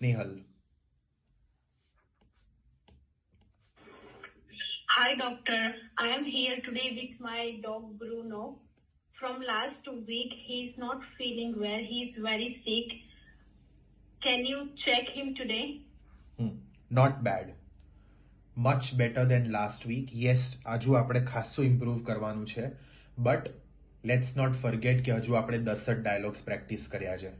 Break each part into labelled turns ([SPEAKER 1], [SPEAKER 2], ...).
[SPEAKER 1] Snehal.
[SPEAKER 2] Hi, doctor. I am here today with my dog Bruno. From last week, he's not feeling well. He's very sick. Can you check him today?
[SPEAKER 1] Not bad, much better than last week. Yes, હજુ આપણે ખાસું improve કરવાનું છે, but let's not forget કે હજુ આપણે 10 જ dialogues practice કર્યા છે.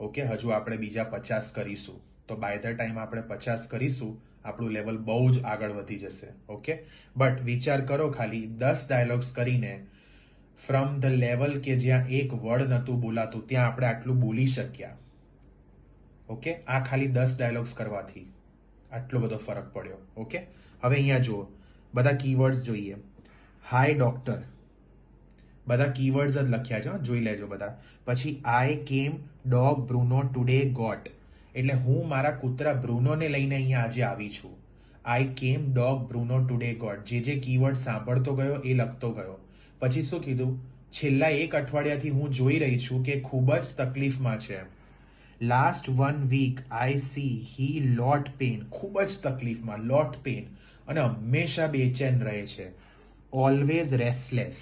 [SPEAKER 1] ઓકે, હજુ આપણે બીજા 50 કરીશું. તો બાય ધ ટાઈમ આપણે 50 કરીશું, આપણું લેવલ બહુ જ આગળ વધી જશે. ઓકે, બટ વિચાર કરો, ખાલી 10 ડાયલોગ્સ કરીને ફ્રોમ ધ લેવલ કે જ્યાં એક વર્ડ નહોતું બોલાતું ત્યાં આપણે આટલું બોલી શક્યા. ઓકે, આ ખાલી 10 ડાયલોગ્સ કરવાથી આટલો બધો ફરક પડ્યો. ઓકે, હવે અહીંયા જુઓ, બધા કીવર્ડ્સ જોઈએ. હાય ડોક્ટર, બધા કીવર્ડ્સ જ લખ્યા છે, જોઈ લેજો બધા. પછી આઈ કેમ ડોગ બ્રુનો ટુડે ગોટ, એટલે હું મારા કૂતરા બ્રુનોને લઈને અહીંયા આજે આવી છું. આઈ કેમ ડોગ બ્રુનો ટુડે ગોટ, જે કીવર્ડ સાંભળતો ગયો એ લખતો ગયો. પછી શું કીધું, છેલ્લા એક અઠવાડિયાથી હું જોઈ રહી છું કે ખૂબ જ તકલીફમાં છે. Last 1 week I see he lot pain, ખૂબ જ તકલીફમાં, લોટ પેન, અને હંમેશા બેચેન રહે છે. ઓલવેઝ રેસ્ટલેસ,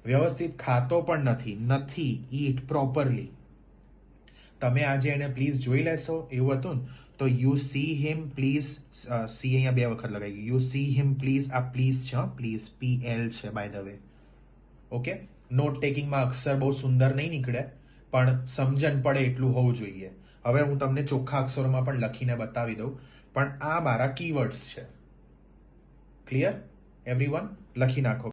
[SPEAKER 1] વ્યવસ્થિત ખાતો પણ નથી ઈટ પ્રોપરલી. તમે આજે એને પ્લીઝ જોઈ લેશો, એવું હતું ને? તો you see him please, see અહીંયા 2 વખત લગાઈ ગયું. યુ સી હિમ પ્લીઝ, આ પ્લીઝ છે, પ્લીઝ PL છે by the way. Okay, not ટેકિંગમાં અક્ષર બહુ સુંદર નહીં નીકળે, પણ સમજણ પડે એટલું હોવું જોઈએ. હવે હું તમને ચોખ્ખા અક્ષરોમાં પણ લખીને બતાવી દઉં, પણ આ મારા કીવર્ડ્સ છે. Clear everyone? લખી નાખો.